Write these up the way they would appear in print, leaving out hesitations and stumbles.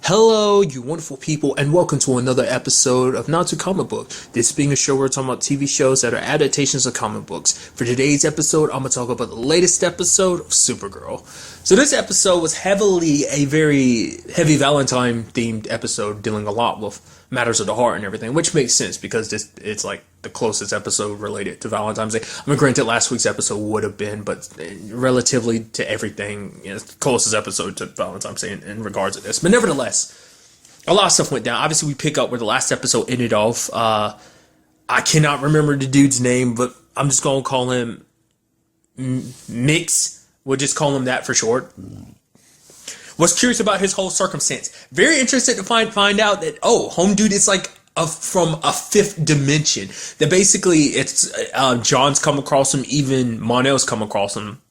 Hello, you wonderful people, and welcome to another episode of Not Too Comic Book. This being a show where we're talking about TV shows that are adaptations of comic books. For today's episode, I'm going to talk about the latest episode of Supergirl. So this episode was a very heavy Valentine-themed episode, dealing a lot with matters of the heart and everything, which makes sense because it's like the closest episode related to Valentine's Day. I mean, granted, last week's episode would have been, but relatively to everything, it's the closest episode to Valentine's Day in regards to this. But nevertheless, a lot of stuff went down. Obviously, we pick up where the last episode ended off. I cannot remember the dude's name, but I'm just going to call him Mix. We'll just call him that for short. Was curious about his whole circumstance. Very interested to find out that, home dude is like from a fifth dimension. That basically it's John's come across him, even Mon-El's come across him.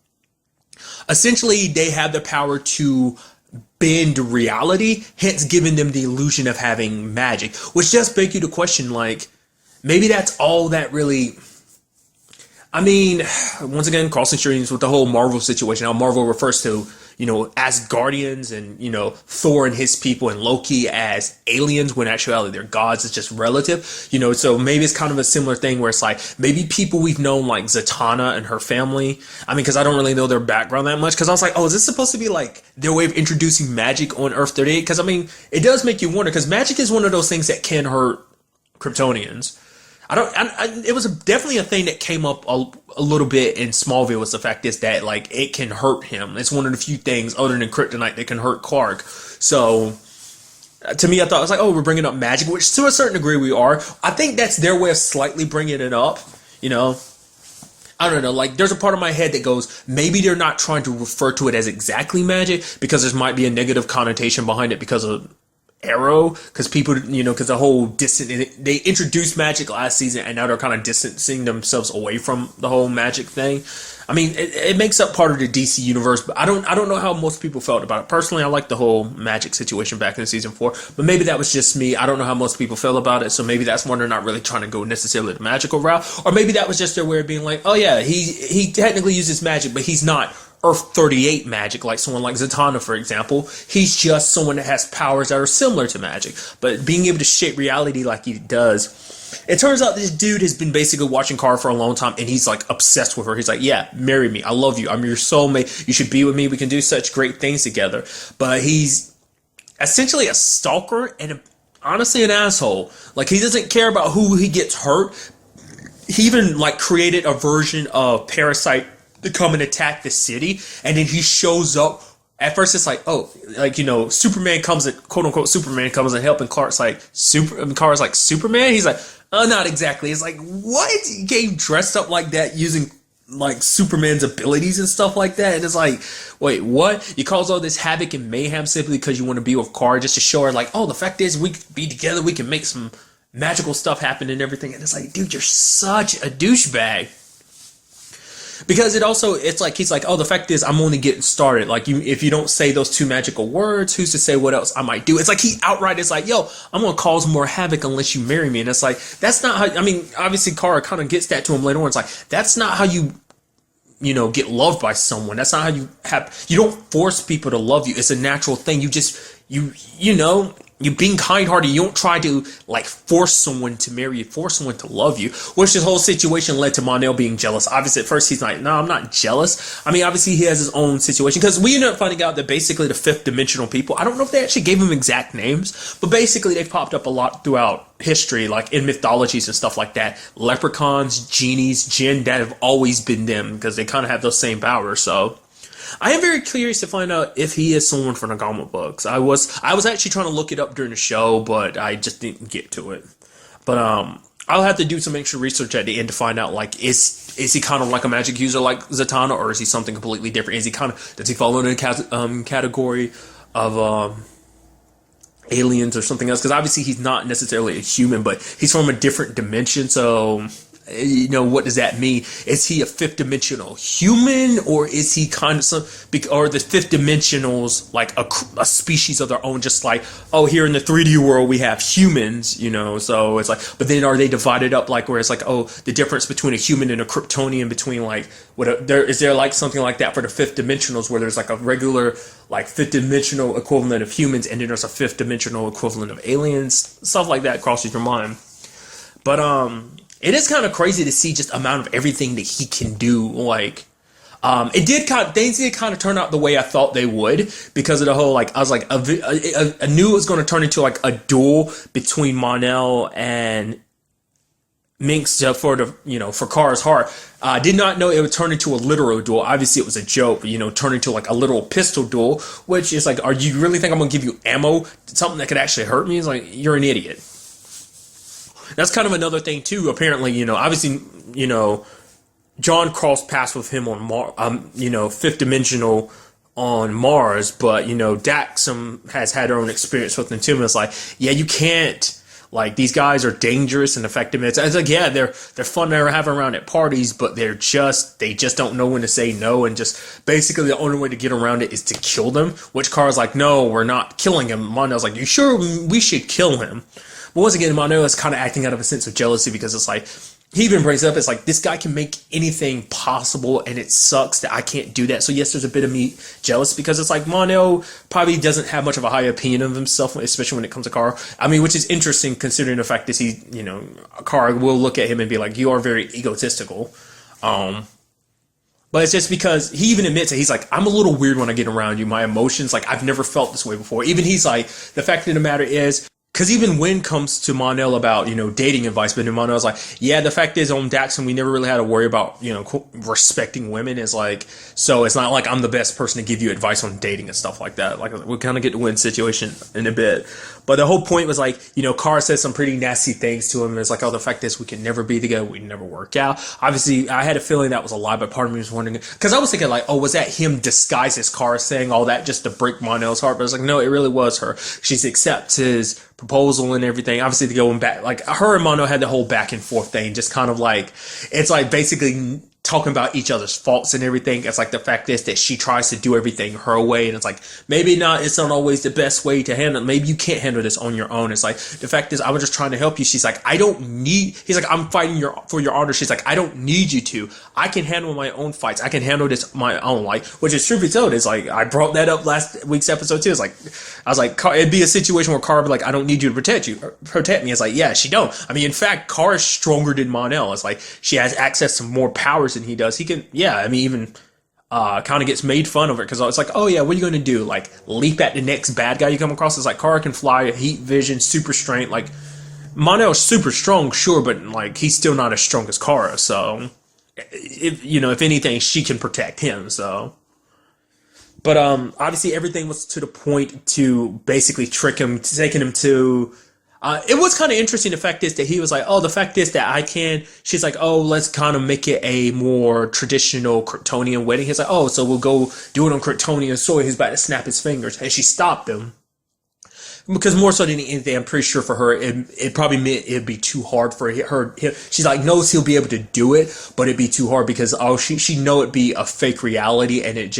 Essentially, they have the power to bend reality, hence giving them the illusion of having magic. Which does beg you to question, like, maybe that's all that really... I mean, once again, crossing streams with the whole Marvel situation. How Marvel refers to, Asgardians and, Thor and his people and Loki as aliens when actuality they're gods. It's just relative, so maybe it's kind of a similar thing where it's like maybe people we've known like Zatanna and her family. I mean, because I don't really know their background that much because I was like, is this supposed to be like their way of introducing magic on Earth 38? Because I mean, it does make you wonder because magic is one of those things that can hurt Kryptonians. It was definitely a thing that came up a little bit in Smallville. Was the fact is that like it can hurt him. It's one of the few things other than kryptonite that can hurt Clark. So to me, I thought it was like, we're bringing up magic, which to a certain degree we are. I think that's their way of slightly bringing it up. I don't know. Like there's a part of my head that goes, maybe they're not trying to refer to it as exactly magic because there might be a negative connotation behind it because of Arrow, because people, because the whole they introduced magic last season and now they're kind of distancing themselves away from the whole magic thing. I mean, it makes up part of the DC universe, but I don't know how most people felt about it. Personally, I like the whole magic situation back in season 4, but maybe that was just me. I don't know how most people feel about it, so maybe that's when they're not really trying to go necessarily the magical route, or maybe that was just their way of being like, he technically uses magic, but he's not Earth 38 magic, like someone like Zatanna, for example. He's just someone that has powers that are similar to magic. But being able to shape reality like he does, it turns out this dude has been basically watching Kara for a long time, and he's like obsessed with her. He's like, yeah, marry me. I love you. I'm your soulmate. You should be with me. We can do such great things together. But he's essentially a stalker and honestly an asshole. Like, he doesn't care about who he gets hurt. He even like created a version of Parasite to come and attack the city, and then he shows up. At first it's like, Superman comes and quote unquote Superman comes and help, and Clark's like Kara's like, Superman? He's like, not exactly. It's like, what? You came dressed up like that using like Superman's abilities and stuff like that, and it's like, wait, what? You cause all this havoc and mayhem simply because you want to be with Kara, just to show her like, the fact is we can be together, we can make some magical stuff happen and everything. And it's like, dude, you're such a douchebag. Because it's like, he's like, the fact is, I'm only getting started. Like, if you don't say those two magical words, who's to say what else I might do? It's like, he outright is like, I'm going to cause more havoc unless you marry me. And it's like, that's not how, I mean, obviously, Kara kind of gets that to him later on. It's like, that's not how you get loved by someone. That's not how you don't force people to love you. It's a natural thing. You're being kind-hearted. You don't try to like force someone to marry you, force someone to love you. Which this whole situation led to Mon-El being jealous. Obviously, at first he's like, "No, I'm not jealous." I mean, obviously he has his own situation because we ended up finding out that basically the fifth dimensional people. I don't know if they actually gave him exact names, but basically they've popped up a lot throughout history, like in mythologies and stuff like that. Leprechauns, genies, jinn, that have always been them because they kind of have those same powers. So I am very curious to find out if he is someone from the comic books. I was actually trying to look it up during the show, but I just didn't get to it. But I'll have to do some extra research at the end to find out, like, is he kind of like a magic user like Zatanna, or is he something completely different? Does he fall into the category of aliens or something else? Because obviously he's not necessarily a human, but he's from a different dimension, so what does that mean? Is he a fifth dimensional human, or is he kind of or the fifth dimensionals like a species of their own? Just like, oh, here in the 3D world we have humans, so it's like, but then are they divided up like where it's like, oh, the difference between a human and a Kryptonian, between like is there like something like that for the fifth dimensionals where there's like a regular like fifth dimensional equivalent of humans, and then there's a fifth dimensional equivalent of aliens? Stuff like that crosses your mind. But it is kind of crazy to see just amount of everything that he can do. Like, things did kind of turn out the way I thought they would, because of the whole, like, I was like, I knew it was going to turn into like a duel between Mon-El and Minx for Kara's heart. I did not know it would turn into a literal duel. Obviously, it was a joke, turn into like a literal pistol duel, which is like, are you really think I'm going to give you ammo to something that could actually hurt me? It's like, you're an idiot. That's kind of another thing too. Apparently, obviously, John crossed paths with him on fifth dimensional on Mars, but Daxam has had her own experience with them too. And it's like, yeah, you can't. Like, these guys are dangerous and effective. It's like, yeah, they're fun to have around at parties, but they just don't know when to say no, and just basically the only way to get around it is to kill them. Which Kara's like, no, we're not killing him. Mon-El's like, you sure we should kill him? But once again, Mon-El is kind of acting out of a sense of jealousy, because it's like, he even brings it up, it's like, this guy can make anything possible, and it sucks that I can't do that. So yes, there's a bit of me jealous, because it's like, Mon-El probably doesn't have much of a high opinion of himself, especially when it comes to Kara. I mean, which is interesting considering the fact that Kara will look at him and be like, you are very egotistical. But it's just because he even admits it. He's like, I'm a little weird when I get around you. My emotions, like, I've never felt this way before. Even he's like, the fact of the matter is, because even Wynn comes to Mon-El about, dating advice, but Mon-El's like, yeah, the fact is, on Daxam, we never really had to worry about, respecting women. Is like, so it's not like I'm the best person to give you advice on dating and stuff like that. Like, we'll kind of get to Wynn's situation in a bit. But the whole point was like, Kara said some pretty nasty things to him. And it's like, oh, the fact is, we can never be together. We never work out. Obviously, I had a feeling that was a lie, but part of me was wondering, because I was thinking like, oh, was that him disguised as Kara saying all that just to break Mon-El's heart? But it's like, no, it really was her. She's accepts his proposal and everything. Obviously, going back, like, her and Mon-El had the whole back and forth thing, just kind of like, it's like basically talking about each other's faults and everything. It's like, the fact is that she tries to do everything her way, and it's like, maybe it's not always the best way to handle it. Maybe you can't handle this on your own. It's like, the fact is, I was just trying to help you. She's like, he's like, I'm fighting for your honor. She's like, I don't need you to. I can handle my own fights. I can handle this my own. Like, which is truth be told, is like, I brought that up last week's episode too. It's like, I was like, it'd be a situation where Kara would be like, I don't need you to protect me. It's like, yeah, she don't. I mean, in fact, Kara is stronger than Mon-El. It's like, she has access to more powers than he does. He can, yeah, I mean, even kind of gets made fun of it, because it's like, oh yeah, what are you going to do? Like, leap at the next bad guy you come across? It's like, Kara can fly, heat vision, super strength. Like, Mon-El's super strong, sure, but like, he's still not as strong as Kara. So, if anything, she can protect him. So, but obviously everything was to the point to basically trick him, taking him to. It was kind of interesting. The fact is that he was like, oh, the fact is that I can. She's like, oh, let's kind of make it a more traditional Kryptonian wedding. He's like, oh, so we'll go do it on Kryptonian soil. He's about to snap his fingers, and she stopped him. Because more so than anything, I'm pretty sure for her, it probably meant it'd be too hard for her. She's like, knows he'll be able to do it, but it'd be too hard because she know it'd be a fake reality, and it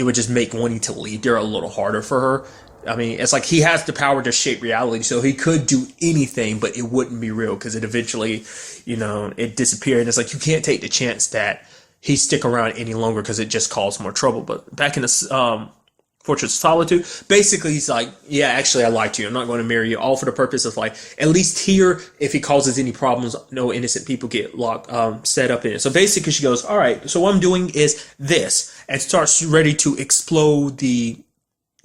would just make wanting to leave there a little harder for her. I mean, it's like, he has the power to shape reality, so he could do anything, but it wouldn't be real, because it eventually, it disappeared. And it's like, you can't take the chance that he stick around any longer, because it just caused more trouble. But back in the Fortress of Solitude, basically he's like, yeah, actually I lied to you. I'm not going to marry you, all for the purpose of, like, at least here, if he causes any problems, no innocent people get set up in it. So basically she goes, all right, so what I'm doing is this, and starts ready to explode the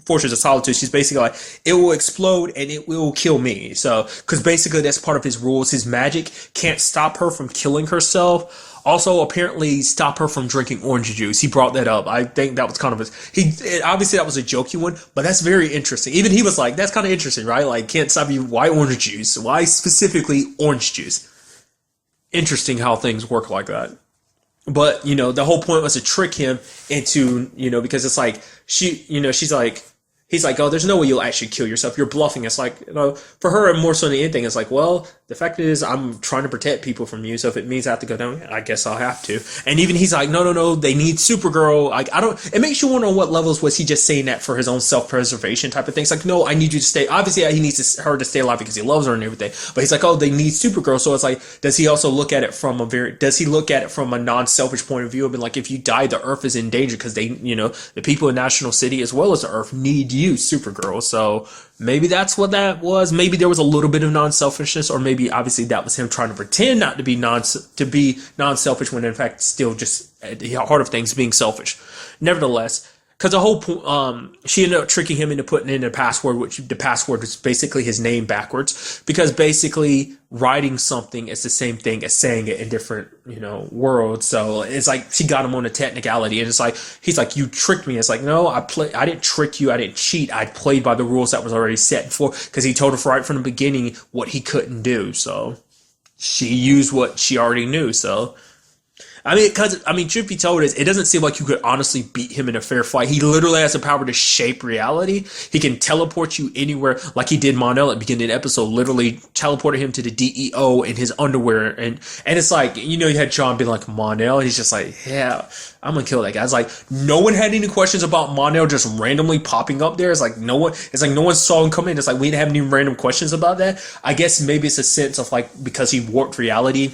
Fortress of Solitude. She's basically like, it will explode and it will kill me. So, because basically that's part of his rules. His magic can't stop her from killing herself. Also, apparently, stop her from drinking orange juice. He brought that up. I think that was kind of obviously that was a jokey one, but that's very interesting. Even he was like, that's kind of interesting, right? Like, can't stop you. Why orange juice? Why specifically orange juice? Interesting how things work like that. But, the whole point was to trick him into, because it's like, she's like, he's like, oh, there's no way you'll actually kill yourself. You're bluffing. It's like, for her, more so than anything, it's like, well, the fact is, I'm trying to protect people from you. So if it means I have to go down, I guess I'll have to. And even he's like, no, no, no, they need Supergirl. Like, I don't. It makes you wonder on what levels was he just saying that for his own self-preservation type of things. Like, no, I need you to stay. Obviously, he needs her to stay alive because he loves her and everything. But he's like, oh, they need Supergirl. So it's like, does he also look at it from a non-selfish point of view? Of like, if you die, the Earth is in danger because they, the people in National City as well as the Earth need you, Supergirl. So maybe that's what that was. Maybe there was a little bit of non-selfishness, or maybe obviously that was him trying to pretend not to be non-selfish when in fact still just at the heart of things being selfish. Nevertheless, because the whole she ended up tricking him into putting in a password, which the password was basically his name backwards. Because basically writing something is the same thing as saying it in different, worlds. So it's like she got him on a technicality, and it's like he's like, you tricked me. It's like, no, I didn't trick you. I didn't cheat. I played by the rules that was already set before. Because he told her right from the beginning what he couldn't do. So she used what she already knew. So. Truth be told, it doesn't seem like you could honestly beat him in a fair fight. He literally has the power to shape reality. He can teleport you anywhere, like he did Mon-El at the beginning of the episode. Literally teleported him to the DEO in his underwear, and it's like, you had John being like, Mon-El, and he's just like, yeah, I'm gonna kill that guy. It's like no one had any questions about Mon-El just randomly popping up there. It's like no one saw him come in. It's like we didn't have any random questions about that. I guess maybe it's a sense of like, because he warped reality.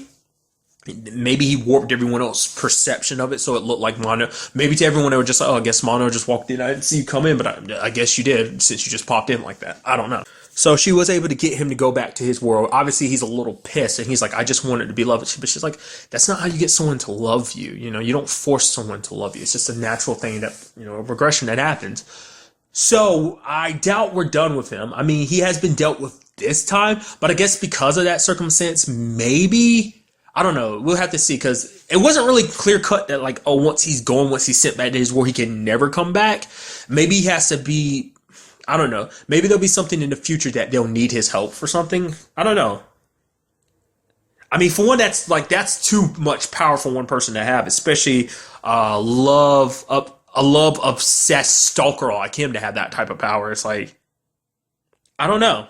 Maybe he warped everyone else's perception of it, so it looked like Mono. Maybe to everyone, they were just like, oh, I guess Mono just walked in. I didn't see you come in, but I guess you did, since you just popped in like that. I don't know. So she was able to get him to go back to his world. Obviously, he's a little pissed, and he's like, I just wanted to be loved. But she's like, that's not how you get someone to love you. You don't force someone to love you. It's just a natural thing that, a regression that happens. So I doubt we're done with him. I mean, he has been dealt with this time, but I guess because of that circumstance, maybe... I don't know. We'll have to see, because it wasn't really clear cut that like, once he's sent back to his world, he can never come back. Maybe he has to be, I don't know. Maybe there'll be something in the future that they'll need his help for something. I don't know. I mean, for one, that's too much power for one person to have, especially a love obsessed stalker like him to have that type of power. It's like, I don't know.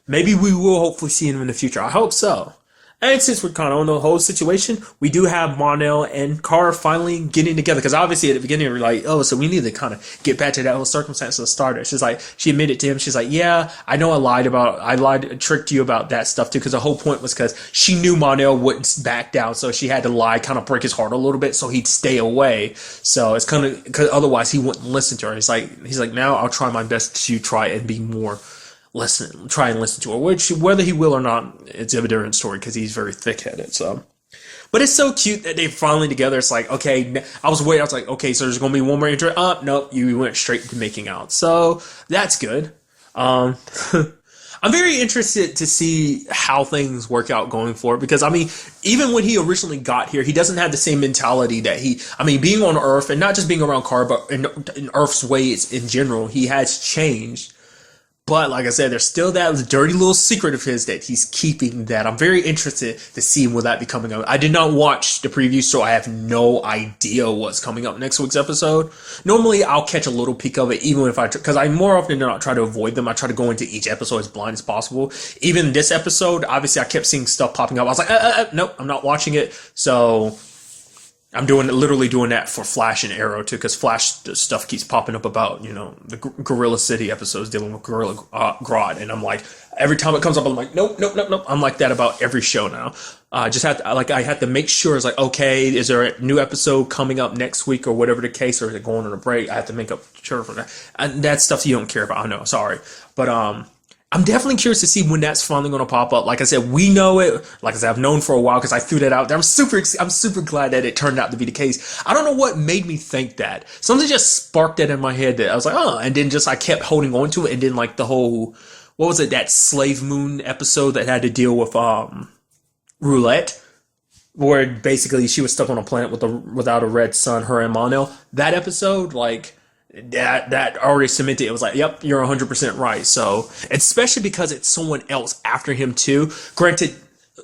Maybe we will hopefully see him in the future. I hope so. And since we're kind of on the whole situation, we do have Mon-El and Kara finally getting together. Because obviously at the beginning, we're like, oh, so we need to kind of get back to that whole circumstance of the starter. She's like, she admitted to him. She's like, yeah, I know I tricked you about that stuff too. Because the whole point was because she knew Mon-El wouldn't back down. So she had to lie, kind of break his heart a little bit so he'd stay away. So it's kind of, because otherwise he wouldn't listen to her. He's like, now I'll try my best to try and be more... try and listen to her, which whether he will or not, it's a different story because he's very thick-headed. So, but it's so cute that they finally together. It's like, okay, I was like, okay, so there's gonna be one more intro. Nope, you went straight to making out. So that's good. I'm very interested to see how things work out going forward, because I mean, even when he originally got here, he doesn't have the same mentality that being on Earth and not just being around Kara, but in Earth's ways in general, he has changed. But like I said, there's still that dirty little secret of his that he's keeping that. I'm very interested to see will that be coming up. I did not watch the preview, so I have no idea what's coming up next week's episode. Normally, I'll catch a little peek of it, even if because I more often than not try to avoid them. I try to go into each episode as blind as possible. Even this episode, obviously, I kept seeing stuff popping up. I was like, nope, I'm not watching it. So... I'm literally doing that for Flash and Arrow too, because Flash stuff keeps popping up about, the Gorilla City episodes dealing with Gorilla Grodd, and I'm like, every time it comes up, I'm like, nope. I'm like that about every show now. I have to make sure it's like, okay, is there a new episode coming up next week or whatever the case, or is it going on a break? I have to make up sure for that. And that's stuff you don't care about. I know, sorry, but I'm definitely curious to see when that's finally going to pop up. Like I said, we know it. Like I said, I've known for a while because I threw that out there. I'm super glad that it turned out to be the case. I don't know what made me think that. Something just sparked that in my head that I was like, oh, and then I kept holding on to it. And then like the whole, what was it, that Slave Moon episode that had to deal with Roulette, where basically she was stuck on a planet without a red sun, her and Mon-El. That episode, like... That already cemented. It was like, yep, you're 100% right. So, especially because it's someone else after him too. Granted,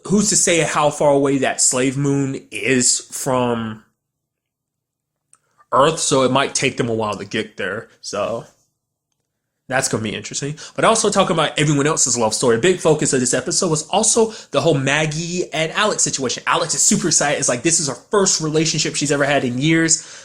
who's to say how far away that slave moon is from Earth? So it might take them a while to get there. So That's going to be interesting. But also talking about everyone else's love story. A big focus of this episode was also the whole Maggie and Alex situation. Alex is super excited. It's like this is her first relationship she's ever had in years.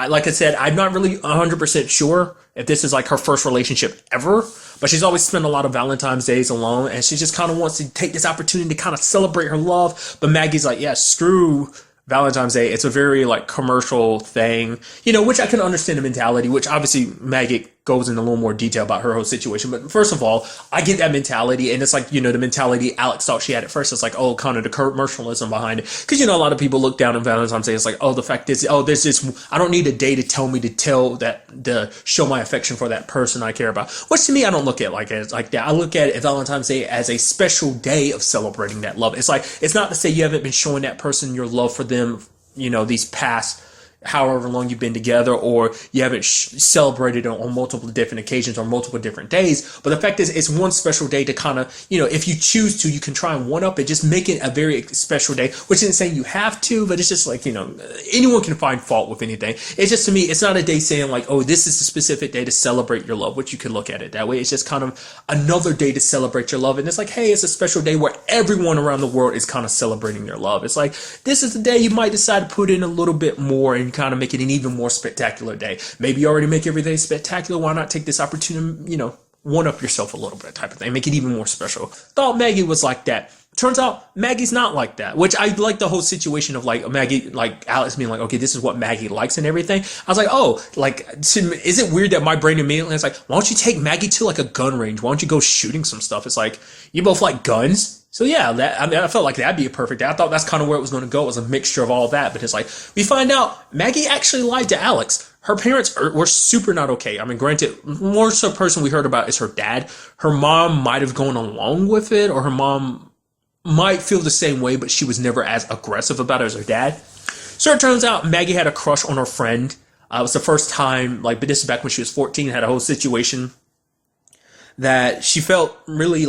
Like I said, I'm not really 100% sure if this is like her first relationship ever, but she's always spent a lot of Valentine's days alone, and she just kind of wants to take this opportunity to kind of celebrate her love. But Maggie's like, yeah, screw Valentine's Day. It's a very like commercial thing, which I can understand the mentality, which obviously Maggie goes into a little more detail about her whole situation. But first of all, I get that mentality, and it's like, the mentality Alex thought she had at first. It's like, oh, kind of the commercialism behind it. Because, a lot of people look down on Valentine's Day. It's like, oh, the fact is, oh, there's this, I don't need a day to show my affection for that person I care about. Which to me, I don't look at it like that. I look at it, Valentine's Day, as a special day of celebrating that love. It's like, it's not to say you haven't been showing that person your love for them, these past however long you've been together, or you haven't celebrated on multiple different occasions or multiple different days. But the fact is, it's one special day to kind of, if you choose to, you can try and one up it, just make it a very special day, which isn't saying you have to, but it's just like, anyone can find fault with anything. It's just, to me, it's not a day saying like, oh, this is a specific day to celebrate your love, which you could look at it that way. It's just kind of another day to celebrate your love. And it's like, hey, it's a special day where everyone around the world is kind of celebrating their love. It's like, this is the day you might decide to put in a little bit more and kind of make it an even more spectacular day. Maybe you already make every day spectacular. Why not take this opportunity, one up yourself a little bit type of thing. Make it even more special. Thought Maggie was like that. Turns out Maggie's not like that, which I like the whole situation of like Maggie, like Alex being like, okay, this is what Maggie likes and everything. I was like, oh, like, is it weird that my brain immediately is like, why don't you take Maggie to like a gun range? Why don't you go shooting some stuff? It's like, you both like guns. So yeah, I felt like that'd be a perfect day. I thought that's kind of where it was going to go. It was a mixture of all that. But it's like, we find out Maggie actually lied to Alex. Her parents were super not okay. I mean, granted, more so person we heard about is her dad. Her mom might have gone along with it, or her mom might feel the same way, but she was never as aggressive about it as her dad. So it turns out Maggie had a crush on her friend. It was the first time, but this is back when she was 14, had a whole situation that she felt really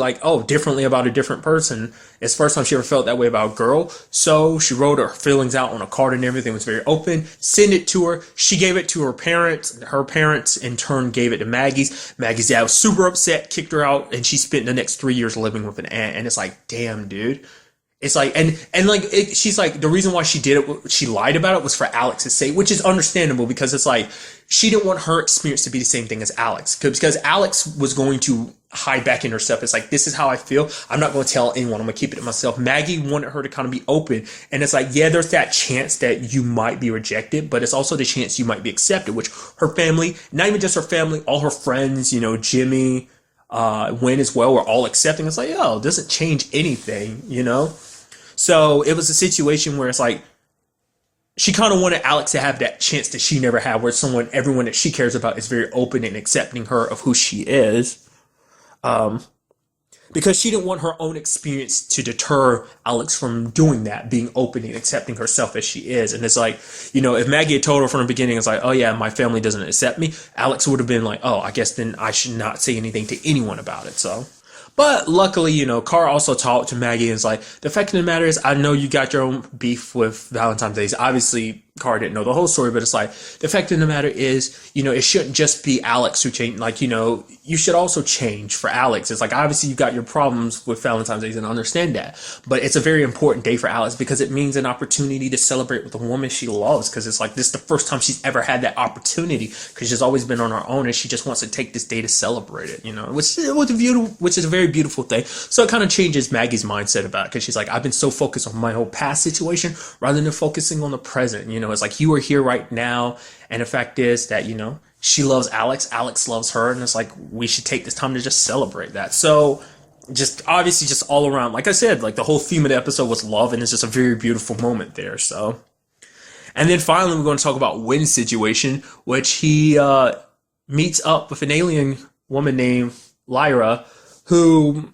differently about a different person. It's the first time she ever felt that way about a girl. So she wrote her feelings out on a card and everything. It was very open. Sent it to her. She gave it to her parents. Her parents in turn gave it to Maggie's. Maggie's dad was super upset, kicked her out, and she spent the next 3 years living with an aunt. And it's like, damn, dude. It's like, she's like, the reason why she did it, she lied about it, was for Alex's sake, which is understandable, because it's like, she didn't want her experience to be the same thing as Alex, because Alex was going to hide back in herself. It's like, this is how I feel. I'm not going to tell anyone. I'm going to keep it to myself. Maggie wanted her to kind of be open. And it's like, yeah, there's that chance that you might be rejected, but it's also the chance you might be accepted, which her family, not even just her family, all her friends, Jimmy, Wynn as well, were all accepting. It's like, it doesn't change anything, So it was a situation where it's like, she kind of wanted Alex to have that chance that she never had, where everyone that she cares about is very open and accepting her of who she is. Because she didn't want her own experience to deter Alex from doing that, being open and accepting herself as she is. And it's like, if Maggie had told her from the beginning, it's like, oh yeah, my family doesn't accept me, Alex would have been like, oh, I guess then I should not say anything to anyone about it. So, but luckily, Carr also talked to Maggie and is like, the fact of the matter is, I know you got your own beef with Valentine's Day. Obviously, Carr didn't know the whole story, but it's like, the fact of the matter is, it shouldn't just be Alex who changed. You should also change for Alex. It's like, obviously you've got your problems with Valentine's Day, and I understand that, but it's a very important day for Alex because it means an opportunity to celebrate with a woman she loves. Because it's like, this is the first time she's ever had that opportunity, because she's always been on her own, and she just wants to take this day to celebrate it, which is a very beautiful thing. So it kind of changes Maggie's mindset about it, because she's like, I've been so focused on my whole past situation rather than focusing on the present. It's like, you are here right now, and the fact is that, she loves Alex, Alex loves her, and it's like, we should take this time to just celebrate that. So, just obviously just all around, like I said, the whole theme of the episode was love, and it's just a very beautiful moment there. So, and then finally we're going to talk about Wynn's situation, which he meets up with an alien woman named Lyra, who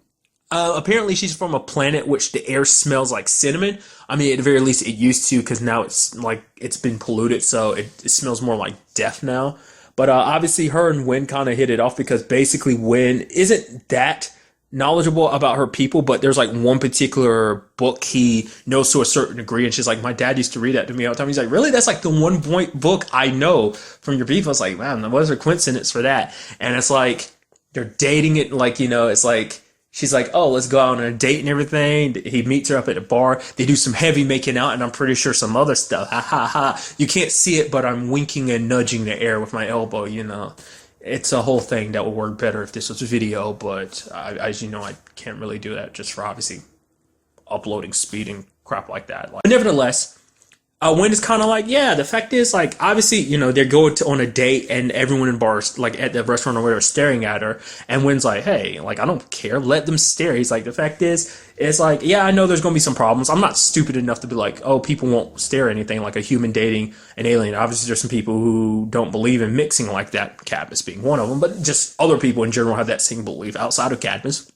apparently she's from a planet which the air smells like cinnamon. I mean, at the very least it used to, because now it's been polluted, so it smells more like death now. But obviously her and Wynn kind of hit it off, because basically Wynn isn't that knowledgeable about her people, but there's one particular book he knows to a certain degree, and she's like, my dad used to read that to me all the time. He's like, really? That's the one book I know from your people. I was like, man, what is a coincidence for that? And it's like, they're dating it, like, it's like she's like, oh, let's go out on a date and everything. He meets her up at a bar. They do some heavy making out, and I'm pretty sure some other stuff. Ha ha ha. You can't see it, but I'm winking and nudging the air with my elbow. It's a whole thing that would work better if this was a video, but as you know, I can't really do that just for obviously uploading speed and crap like that. But nevertheless, Wayne is kind of like, yeah, the fact is, like, obviously, they're going on a date and everyone in bars, like, at the restaurant or whatever, is staring at her. And Wynn's like, hey, like, I don't care. Let them stare. He's like, the fact is, it's like, yeah, I know there's going to be some problems. I'm not stupid enough to be like, oh, people won't stare at anything like a human dating an alien. Obviously, there's some people who don't believe in mixing like that, Cadmus being one of them. But just other people in general have that same belief outside of Cadmus.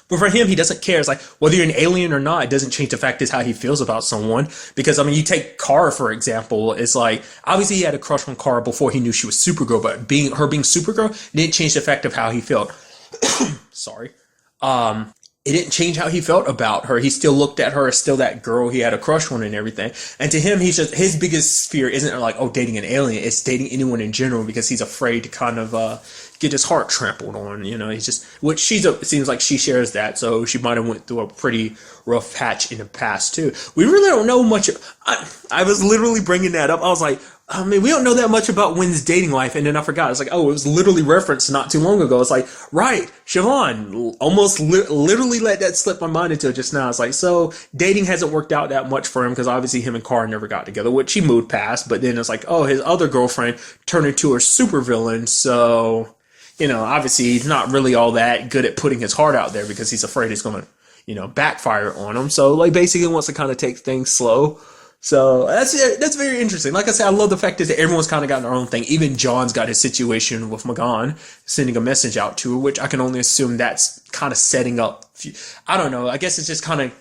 But for him, he doesn't care. It's like, whether you're an alien or not, it doesn't change the fact is how he feels about someone. Because, I mean, you take Kara, for example. It's like, obviously he had a crush on Kara before he knew she was Supergirl. But being Supergirl didn't change the fact of how he felt. Sorry. It didn't change how he felt about her. He still looked at her as still that girl he had a crush on and everything. And to him, his biggest fear isn't like, oh, dating an alien. It's dating anyone in general because he's afraid to kind of get his heart trampled on. He's just, which it seems like she shares that. So she might have went through a pretty rough patch in the past too. We really don't know much. I was literally bringing that up. I was like, I mean, we don't know that much about Wynn's dating life, and then I forgot. It's like, oh, it was literally referenced not too long ago. It's like, right, Siobhan almost literally let that slip my mind until just now. It's like, so dating hasn't worked out that much for him because obviously him and Kara never got together, which he moved past. But then it's like, oh, his other girlfriend turned into a supervillain, so obviously he's not really all that good at putting his heart out there because he's afraid it's going to, backfire on him. So like basically wants to kind of take things slow. So that's very interesting. Like I said, I love the fact that everyone's kind of got their own thing. Even John's got his situation with Magan sending a message out to her, which I can only assume that's kind of setting up. I don't know. I guess it's just kind of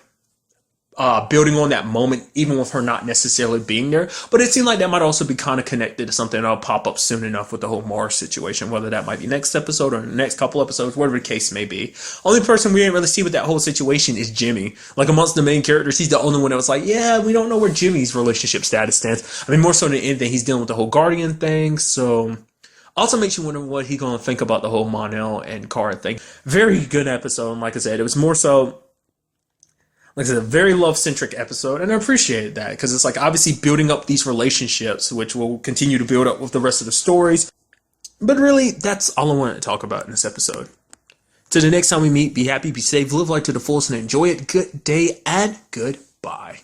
building on that moment, even with her not necessarily being there. But it seemed like that might also be kind of connected to something that'll pop up soon enough with the whole Mars situation, whether that might be next episode or the next couple episodes, whatever the case may be. Only person we didn't really see with that whole situation is Jimmy. Like amongst the main characters, he's the only one that was like, yeah, we don't know where Jimmy's relationship status stands. I mean, more so than anything, he's dealing with the whole Guardian thing, so also makes you wonder what he's going to think about the whole Mon-El and Kara thing. Very good episode, and like I said, it was more so, like I said, a very love-centric episode, and I appreciated that, because it's like obviously building up these relationships, which will continue to build up with the rest of the stories. But really, that's all I wanted to talk about in this episode. Till the next time we meet, be happy, be safe, live life to the fullest, and enjoy it. Good day, and goodbye.